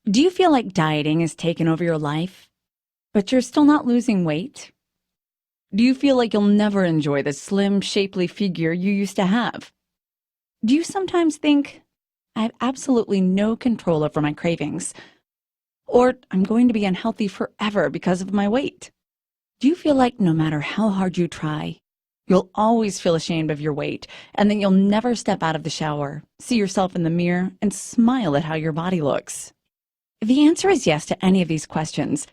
Do you feel like dieting has taken over your life, but you're still not losing weight? Do you feel like you'll never enjoy the slim, shapely figure you used to have? Do you sometimes think, I have absolutely no control over my cravings, or I'm going to be unhealthy forever because of my weight? Do you feel like no matter how hard you try, you'll always feel ashamed of your weight, and then you'll never step out of the shower, see yourself in the mirror, and smile at how your body looks? If the answer is yes to any of these questions,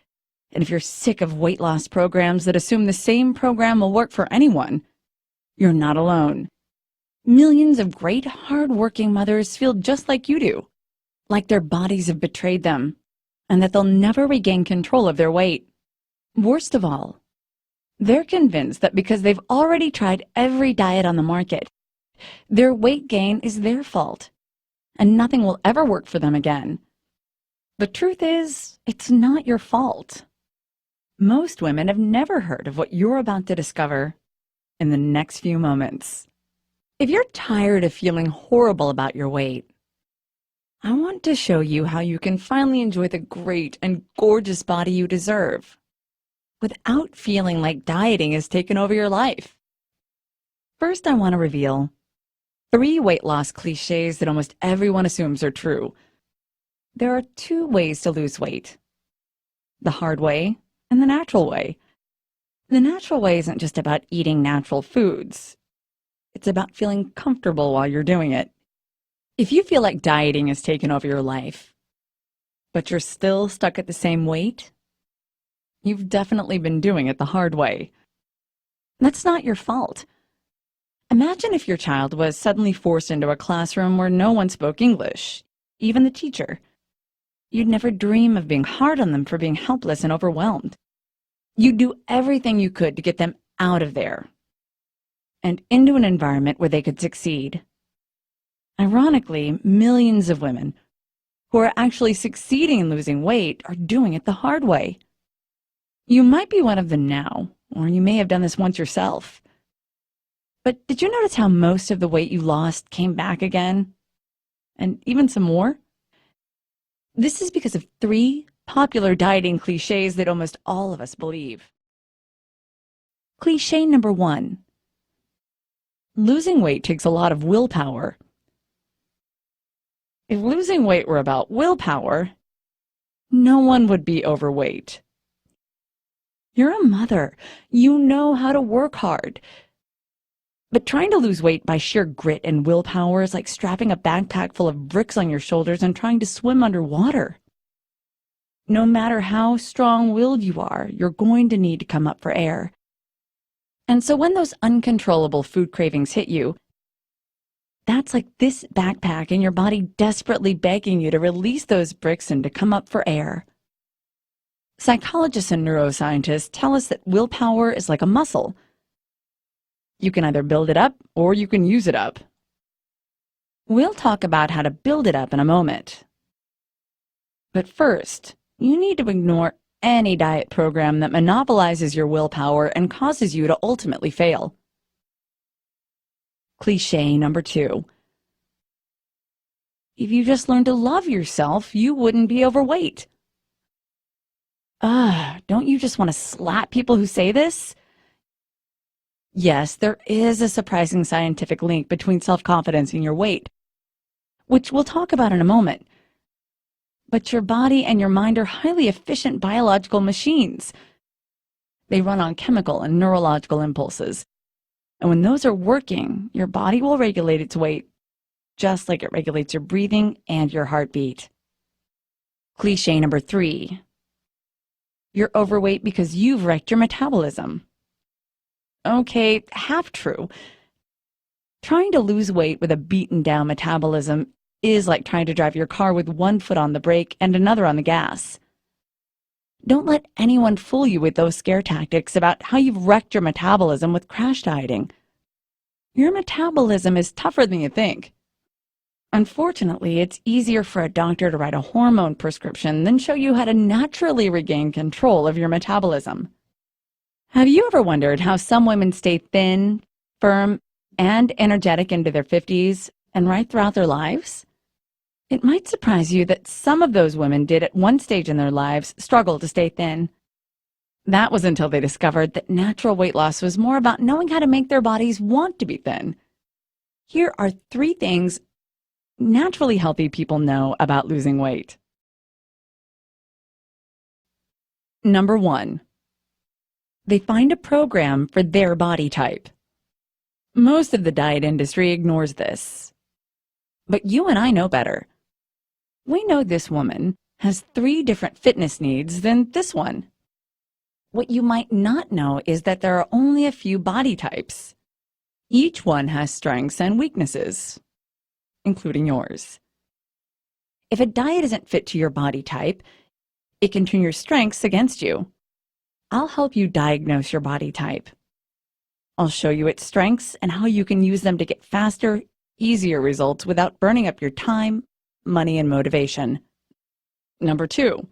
and if you're sick of weight loss programs that assume the same program will work for anyone, you're not alone. Millions of great, hard-working mothers feel just like you do, like their bodies have betrayed them, and that they'll never regain control of their weight. Worst of all, they're convinced that because they've already tried every diet on the market, their weight gain is their fault, and nothing will ever work for them again. The truth is, it's not your fault. Most women have never heard of what you're about to discover in the next few moments. If you're tired of feeling horrible about your weight, I want to show you how you can finally enjoy the great and gorgeous body you deserve without feeling like dieting has taken over your life. First, I want to reveal 3 weight loss cliches that almost everyone assumes are true. There are 2 ways to lose weight: the hard way and the natural way. The natural way isn't just about eating natural foods. It's about feeling comfortable while you're doing it. If you feel like dieting has taken over your life, but you're still stuck at the same weight, you've definitely been doing it the hard way. That's not your fault. Imagine if your child was suddenly forced into a classroom where no one spoke English, even the teacher. You'd never dream of being hard on them for being helpless and overwhelmed. You'd do everything you could to get them out of there and into an environment where they could succeed. Ironically, millions of women who are actually succeeding in losing weight are doing it the hard way. You might be one of them now, or you may have done this once yourself. But did you notice how most of the weight you lost came back again? And even some more? This is because of 3 popular dieting cliches that almost all of us believe. Cliche number 1. Losing weight takes a lot of willpower. If losing weight were about willpower, no one would be overweight. You're a mother. You know how to work hard. But trying to lose weight by sheer grit and willpower is like strapping a backpack full of bricks on your shoulders and trying to swim underwater. No matter how strong-willed you are, you're going to need to come up for air. And so when those uncontrollable food cravings hit you, that's like this backpack and your body desperately begging you to release those bricks and to come up for air. Psychologists and neuroscientists tell us that willpower is like a muscle. You can either build it up or you can use it up. We'll talk about how to build it up in a moment. But first, you need to ignore any diet program that monopolizes your willpower and causes you to ultimately fail. Cliche number 2. If you just learned to love yourself, you wouldn't be overweight. Don't you just want to slap people who say this? Yes, there is a surprising scientific link between self-confidence and your weight, which we'll talk about in a moment. But your body and your mind are highly efficient biological machines. They run on chemical and neurological impulses. And when those are working, your body will regulate its weight, just like it regulates your breathing and your heartbeat. Cliche number 3. You're overweight because you've wrecked your metabolism. Okay, half true. Trying to lose weight with a beaten-down metabolism is like trying to drive your car with one foot on the brake and another on the gas. Don't let anyone fool you with those scare tactics about how you've wrecked your metabolism with crash dieting. Your metabolism is tougher than you think. Unfortunately, it's easier for a doctor to write a hormone prescription than show you how to naturally regain control of your metabolism. Have you ever wondered how some women stay thin, firm, and energetic into their 50s and right throughout their lives? It might surprise you that some of those women did at one stage in their lives struggle to stay thin. That was until they discovered that natural weight loss was more about knowing how to make their bodies want to be thin. Here are 3 things naturally healthy people know about losing weight. Number 1, they find a program for their body type. Most of the diet industry ignores this. But you and I know better. We know this woman has 3 different fitness needs than this one. What you might not know is that there are only a few body types. Each one has strengths and weaknesses, including yours. If a diet isn't fit to your body type, it can turn your strengths against you. I'll help you diagnose your body type. I'll show you its strengths and how you can use them to get faster, easier results without burning up your time, money, and motivation. Number 2,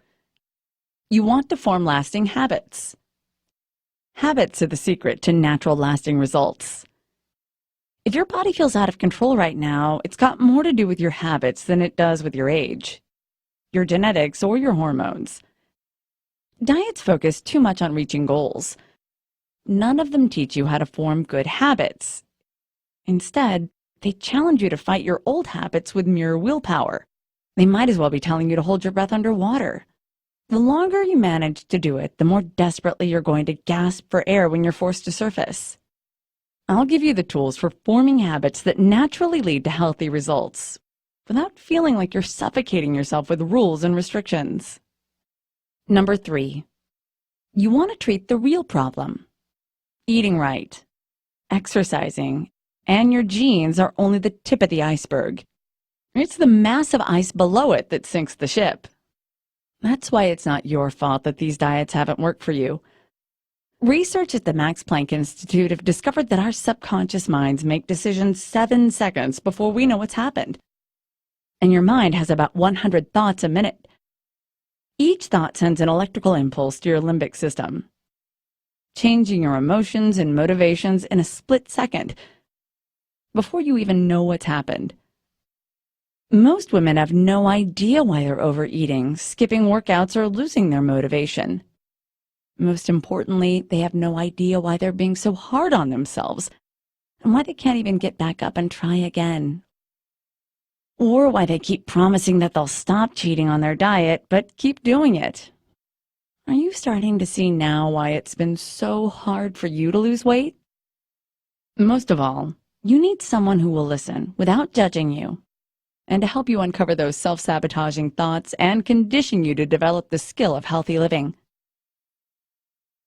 you want to form lasting habits. Habits are the secret to natural lasting results. If your body feels out of control right now, it's got more to do with your habits than it does with your age, your genetics, or your hormones. Diets focus too much on reaching goals. None of them teach you how to form good habits. Instead, they challenge you to fight your old habits with mere willpower. They might as well be telling you to hold your breath underwater. The longer you manage to do it, the more desperately you're going to gasp for air when you're forced to surface. I'll give you the tools for forming habits that naturally lead to healthy results, without feeling like you're suffocating yourself with rules and restrictions. Number 3, you want to treat the real problem. Eating right, exercising, and your genes are only the tip of the iceberg. It's the massive ice below it that sinks the ship. That's why it's not your fault that these diets haven't worked for you. Research at the Max Planck Institute have discovered that our subconscious minds make decisions 7 seconds before we know what's happened. And your mind has about 100 thoughts a minute. Each thought sends an electrical impulse to your limbic system, changing your emotions and motivations in a split second before you even know what's happened. Most women have no idea why they're overeating, skipping workouts, or losing their motivation. Most importantly, they have no idea why they're being so hard on themselves and why they can't even get back up and try again. Or why they keep promising that they'll stop cheating on their diet, but keep doing it. Are you starting to see now why it's been so hard for you to lose weight? Most of all, you need someone who will listen without judging you, and to help you uncover those self-sabotaging thoughts and condition you to develop the skill of healthy living.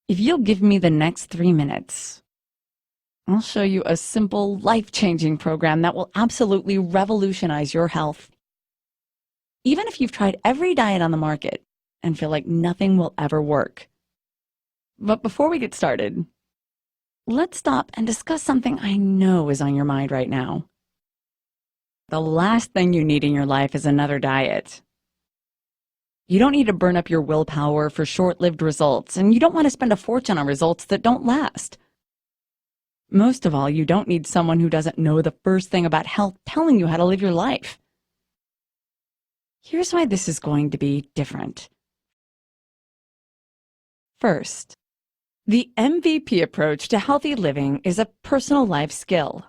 If you'll give me the next 3 minutes, I'll show you a simple, life-changing program that will absolutely revolutionize your health. Even if you've tried every diet on the market and feel like nothing will ever work. But before we get started, let's stop and discuss something I know is on your mind right now. The last thing you need in your life is another diet. You don't need to burn up your willpower for short-lived results, and you don't want to spend a fortune on results that don't last. Most of all, you don't need someone who doesn't know the first thing about health telling you how to live your life. Here's why this is going to be different. First, the MVP approach to healthy living is a personal life skill.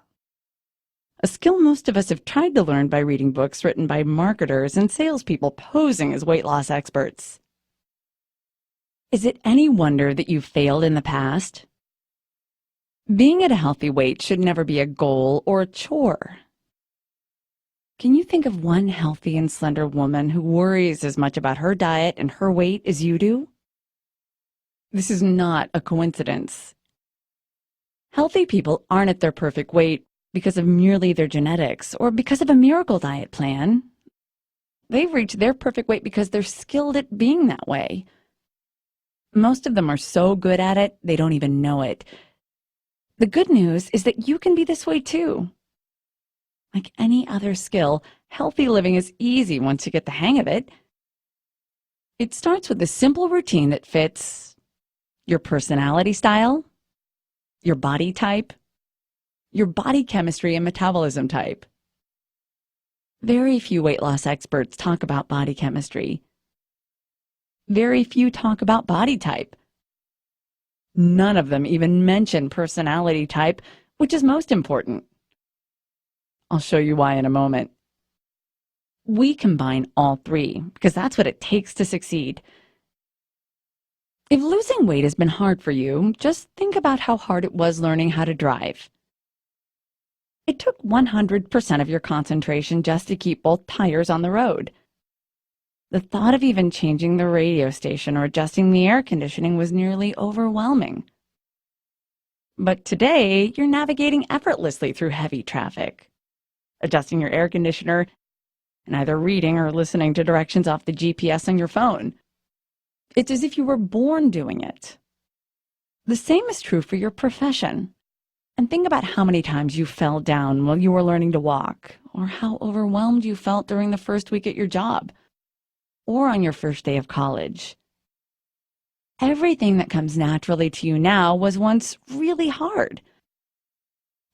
A skill most of us have tried to learn by reading books written by marketers and salespeople posing as weight loss experts. Is it any wonder that you've failed in the past? Being at a healthy weight should never be a goal or a chore. Can you think of one healthy and slender woman who worries as much about her diet and her weight as you do? This is not a coincidence. Healthy people aren't at their perfect weight because of merely their genetics or because of a miracle diet plan. They've reached their perfect weight because they're skilled at being that way. Most of them are so good at it, they don't even know it. The good news is that you can be this way too. Like any other skill, healthy living is easy once you get the hang of it. It starts with a simple routine that fits your personality style, your body type, your body chemistry and metabolism type. Very few weight loss experts talk about body chemistry. Very few talk about body type. None of them even mention personality type, which is most important. I'll show you why in a moment. We combine all three because that's what it takes to succeed. If losing weight has been hard for you, just think about how hard it was learning how to drive. It took 100% of your concentration just to keep both tires on the road. The thought of even changing the radio station or adjusting the air conditioning was nearly overwhelming. But today, you're navigating effortlessly through heavy traffic, adjusting your air conditioner, and either reading or listening to directions off the GPS on your phone. It's as if you were born doing it. The same is true for your profession. And think about how many times you fell down while you were learning to walk, or how overwhelmed you felt during the first week at your job, or on your first day of college. Everything that comes naturally to you now was once really hard.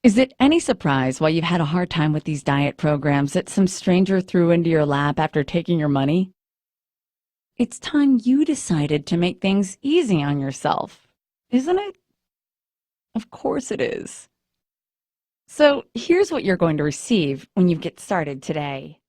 Is it any surprise why you've had a hard time with these diet programs that some stranger threw into your lap after taking your money? It's time you decided to make things easy on yourself, isn't it? Of course it is. So here's what you're going to receive when you get started today.